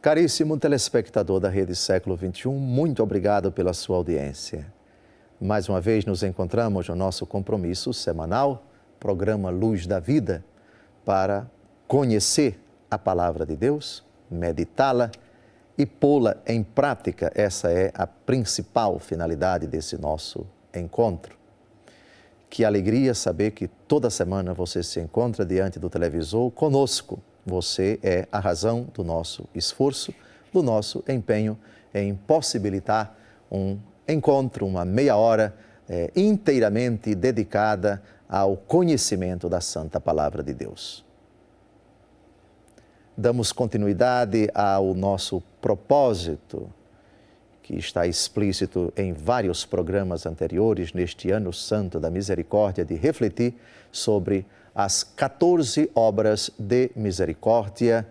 Caríssimo telespectador da Rede Século XXI, muito obrigado pela sua audiência. Mais uma vez nos encontramos no nosso compromisso semanal, programa Luz da Vida, para conhecer a Palavra de Deus, meditá-la e pô-la em prática. Essa é a principal finalidade desse nosso encontro. Que alegria saber que toda semana você se encontra diante do televisor conosco. Você é a razão do nosso esforço, do nosso empenho em possibilitar um encontro, uma meia hora inteiramente dedicada ao conhecimento da Santa Palavra de Deus. Damos continuidade ao nosso propósito, que está explícito em vários programas anteriores, neste Ano Santo da Misericórdia, de refletir sobre as 14 obras de misericórdia,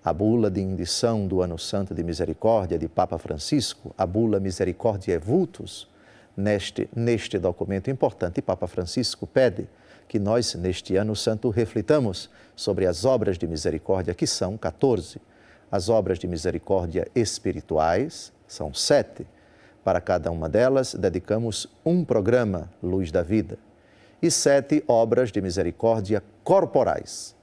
a bula de indição do Ano Santo de Misericórdia de Papa Francisco, a bula Misericordiae Vultus. Neste documento importante, Papa Francisco pede que nós, neste Ano Santo, reflitamos sobre as obras de misericórdia, que são 14. As obras de misericórdia espirituais são 7. Para cada uma delas, dedicamos um programa, Luz da Vida, e 7 obras de misericórdia corporais.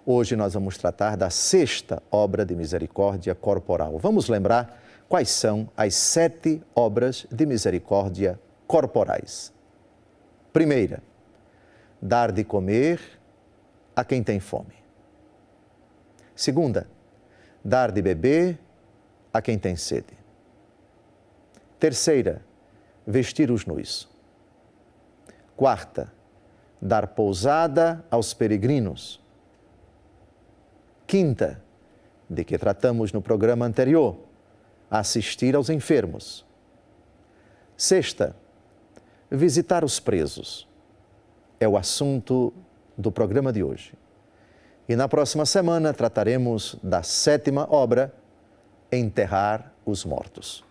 Hoje nós vamos tratar da 6ª obra de misericórdia corporal. Vamos lembrar quais são as 7 obras de misericórdia corporais. Primeira, dar de comer a quem tem fome. Segunda, dar de beber a quem tem sede. Terceira, vestir os nus. Quarta, dar pousada aos peregrinos. Quinta, de que tratamos no programa anterior, assistir aos enfermos. Sexta, visitar os presos. É o assunto do programa de hoje. E na próxima semana trataremos da 7ª obra, enterrar os mortos.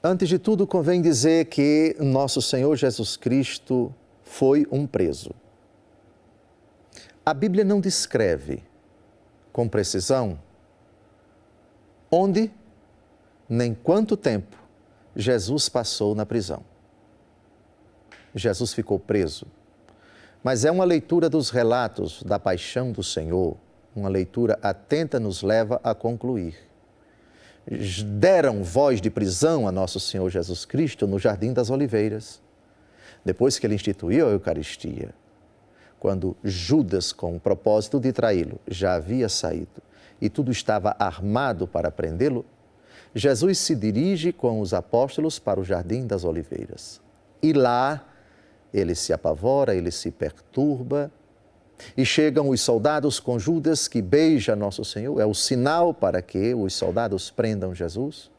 Antes de tudo, convém dizer que nosso Senhor Jesus Cristo foi um preso. A Bíblia não descreve com precisão onde nem quanto tempo Jesus passou na prisão. Jesus ficou preso. Mas é uma leitura dos relatos da paixão do Senhor, uma leitura atenta nos leva a concluir. Deram voz de prisão a nosso Senhor Jesus Cristo no Jardim das Oliveiras, depois que ele instituiu a Eucaristia. Quando Judas, com o propósito de traí-lo, já havia saído e tudo estava armado para prendê-lo, Jesus se dirige com os apóstolos para o Jardim das Oliveiras. E lá ele se apavora, ele se perturba, e chegam os soldados com Judas, que beija Nosso Senhor, é o sinal para que os soldados prendam Jesus.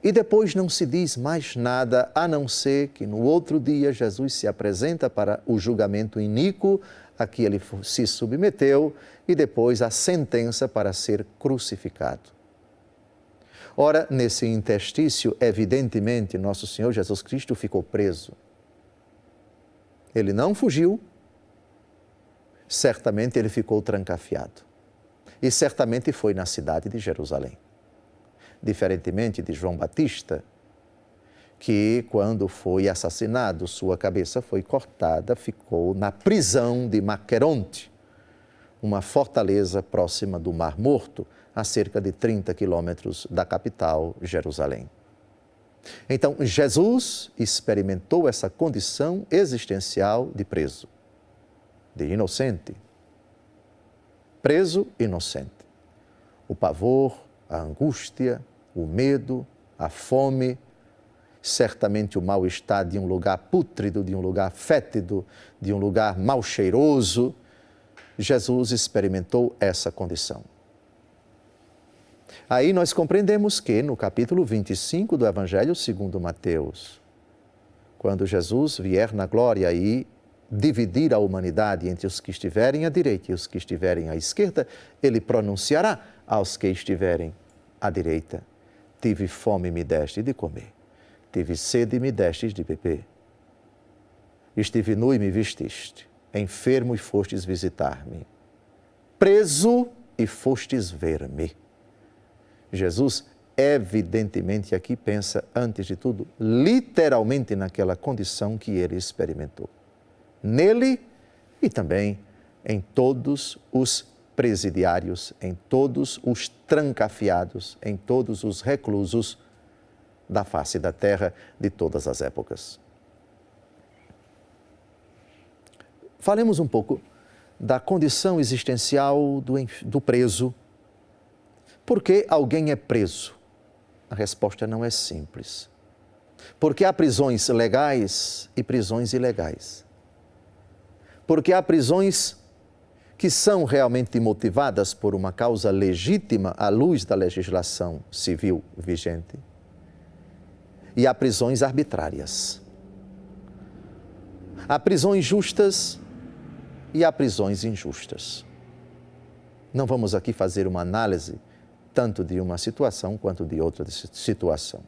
E depois não se diz mais nada, a não ser que no outro dia Jesus se apresenta para o julgamento iníquo a que ele se submeteu e depois a sentença para ser crucificado. Ora, nesse interstício, evidentemente, Nosso Senhor Jesus Cristo ficou preso. Ele não fugiu, certamente ele ficou trancafiado. E certamente foi na cidade de Jerusalém. Diferentemente de João Batista, que quando foi assassinado, sua cabeça foi cortada, ficou na prisão de Maqueronte, uma fortaleza próxima do Mar Morto, a cerca de 30 quilômetros da capital, Jerusalém. Então, Jesus experimentou essa condição existencial de preso, de inocente. Preso, inocente. O pavor, a angústia, o medo, a fome, certamente o mal-estar de um lugar pútrido, de um lugar fétido, de um lugar mal cheiroso. Jesus experimentou essa condição. Aí nós compreendemos que no capítulo 25 do Evangelho segundo Mateus, quando Jesus vier na glória e dividir a humanidade entre os que estiverem à direita e os que estiverem à esquerda, ele pronunciará aos que estiverem à direita: tive fome e me deste de comer, tive sede e me destes de beber, estive nu e me vestiste, enfermo e fostes visitar-me, preso e fostes ver-me. Jesus, evidentemente, aqui pensa, antes de tudo, literalmente naquela condição que ele experimentou. Nele e também em todos os presidiários, em todos os trancafiados, em todos os reclusos da face da terra de todas as épocas. Falemos um pouco da condição existencial do preso. Por que alguém é preso? A resposta não é simples. Porque há prisões legais e prisões ilegais. Porque há prisões que são realmente motivadas por uma causa legítima à luz da legislação civil vigente. E há prisões arbitrárias. Há prisões justas e há prisões injustas. Não vamos aqui fazer uma análise tanto de uma situação quanto de outra situação.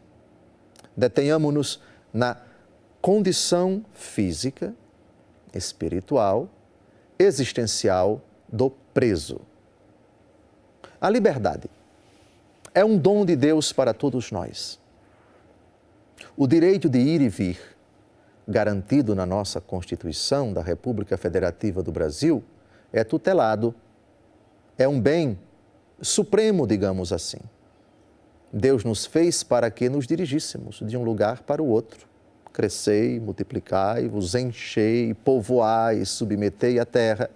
Detenhamo-nos na condição física, espiritual, existencial do preso. A liberdade é um dom de Deus para todos nós. O direito de ir e vir, garantido na nossa Constituição da República Federativa do Brasil, é tutelado, é um bem supremo, digamos assim. Deus nos fez para que nos dirigíssemos de um lugar para o outro. Crescei, multiplicai-vos, enchei, povoai, submetei a terra,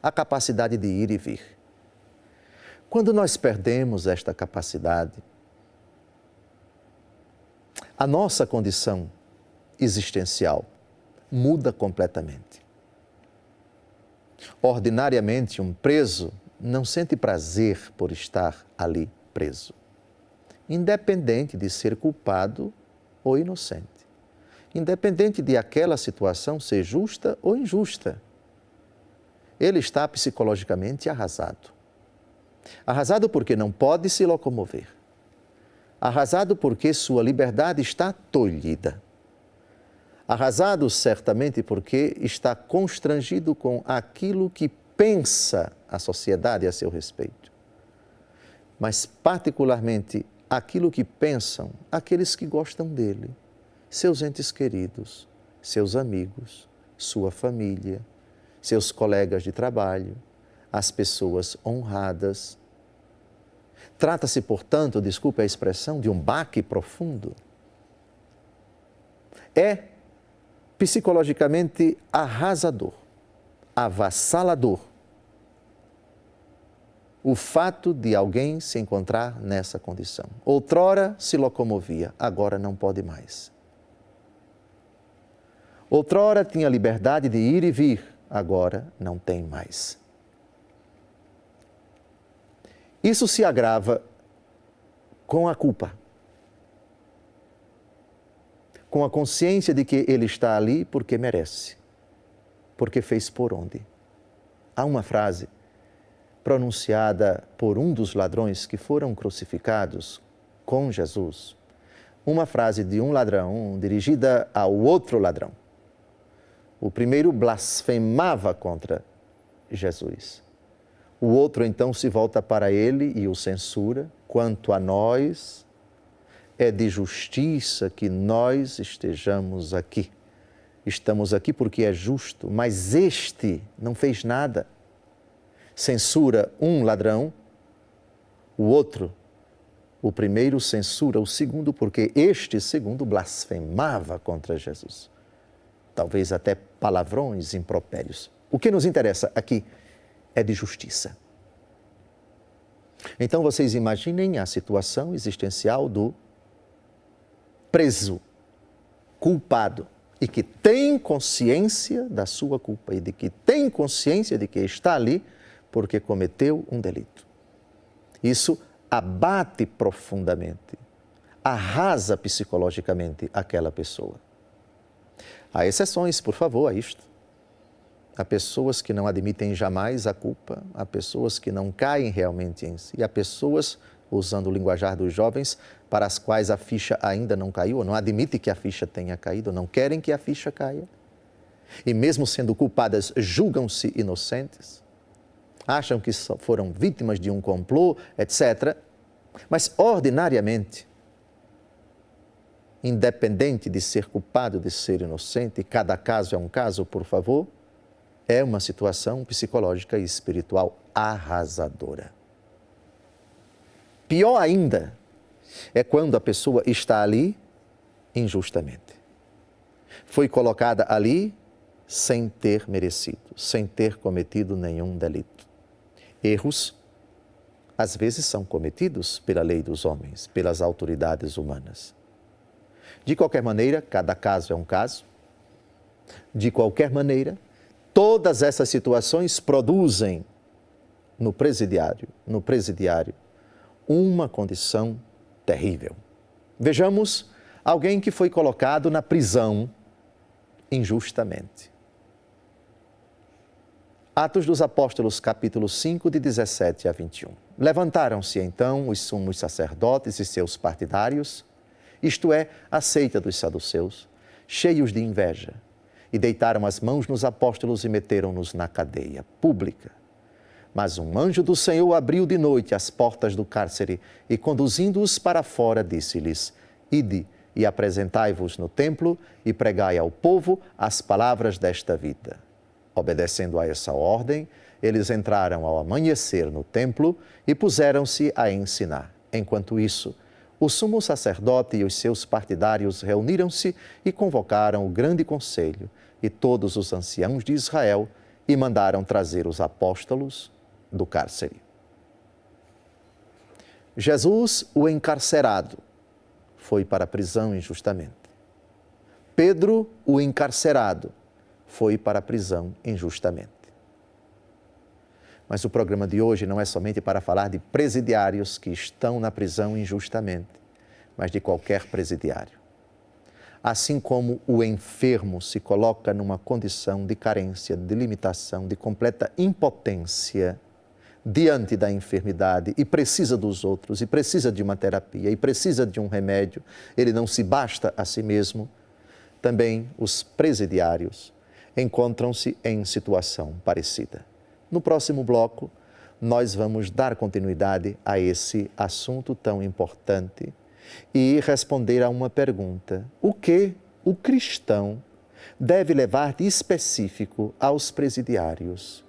a capacidade de ir e vir. Quando nós perdemos esta capacidade, a nossa condição existencial muda completamente. Ordinariamente, um preso não sente prazer por estar ali preso, independente de ser culpado ou inocente, independente de aquela situação ser justa ou injusta. Ele está psicologicamente arrasado. Arrasado porque não pode se locomover. Arrasado porque sua liberdade está tolhida. Arrasado certamente porque está constrangido com aquilo que pensa a sociedade a seu respeito. Mas particularmente aquilo que pensam aqueles que gostam dele, seus entes queridos, seus amigos, sua família, seus colegas de trabalho, as pessoas honradas. Trata-se, portanto, desculpe a expressão, de um baque profundo. É psicologicamente arrasador, avassalador, o fato de alguém se encontrar nessa condição. Outrora se locomovia, agora não pode mais. Outrora tinha liberdade de ir e vir, agora não tem mais. Isso se agrava com a culpa, com a consciência de que ele está ali porque merece, porque fez por onde. Há uma frase pronunciada por um dos ladrões que foram crucificados com Jesus, uma frase de um ladrão dirigida ao outro ladrão. O primeiro blasfemava contra Jesus. O outro então se volta para ele e o censura. Quanto a nós, é de justiça que nós estejamos aqui. Estamos aqui porque é justo, mas este não fez nada. Censura um ladrão, o outro, o primeiro censura o segundo, porque este segundo blasfemava contra Jesus. Talvez até palavrões, impropérios. O que nos interessa aqui é de justiça. Então vocês imaginem a situação existencial do preso, culpado, e que tem consciência da sua culpa e de que tem consciência de que está ali porque cometeu um delito. Isso abate profundamente, arrasa psicologicamente aquela pessoa. Há exceções, por favor, a isto. Há pessoas que não admitem jamais a culpa, há pessoas que não caem realmente em si, há pessoas, usando o linguajar dos jovens, para as quais a ficha ainda não caiu, ou não admite que a ficha tenha caído, ou não querem que a ficha caia. e mesmo sendo culpadas, julgam-se inocentes, acham que foram vítimas de um complô, etc. Mas, ordinariamente, independente de ser culpado, de ser inocente, cada caso é um caso, por favor, é uma situação psicológica e espiritual arrasadora. Pior ainda é quando a pessoa está ali injustamente. Foi colocada ali sem ter merecido, sem ter cometido nenhum delito. Erros, às vezes, são cometidos pela lei dos homens, pelas autoridades humanas. De qualquer maneira, cada caso é um caso. De qualquer maneira, todas essas situações produzem no presidiário, uma condição terrível. Vejamos alguém que foi colocado na prisão injustamente. Atos dos Apóstolos, capítulo 5, de 17 a 21. Levantaram-se então os sumos sacerdotes e seus partidários, isto é, a seita dos saduceus, cheios de inveja, e deitaram as mãos nos apóstolos e meteram-nos na cadeia pública. Mas um anjo do Senhor abriu de noite as portas do cárcere e, conduzindo-os para fora, disse-lhes: Ide e apresentai-vos no templo e pregai ao povo as palavras desta vida. Obedecendo a essa ordem, eles entraram ao amanhecer no templo e puseram-se a ensinar. Enquanto isso, o sumo sacerdote e os seus partidários reuniram-se e convocaram o grande conselho e todos os anciãos de Israel e mandaram trazer os apóstolos do cárcere. Jesus, o encarcerado, foi para a prisão injustamente. Pedro, o encarcerado, foi para a prisão injustamente. Mas o programa de hoje não é somente para falar de presidiários que estão na prisão injustamente, mas de qualquer presidiário. Assim como o enfermo se coloca numa condição de carência, de limitação, de completa impotência diante da enfermidade e precisa dos outros, e precisa de uma terapia, e precisa de um remédio, ele não se basta a si mesmo, também os presidiários encontram-se em situação parecida. No próximo bloco, nós vamos dar continuidade a esse assunto tão importante e responder a uma pergunta: o que o cristão deve levar de específico aos presidiários?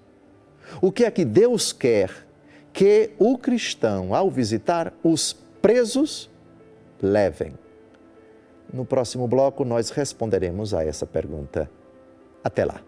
O que é que Deus quer que o cristão, ao visitar os presos, levem? No próximo bloco, nós responderemos a essa pergunta. Até lá.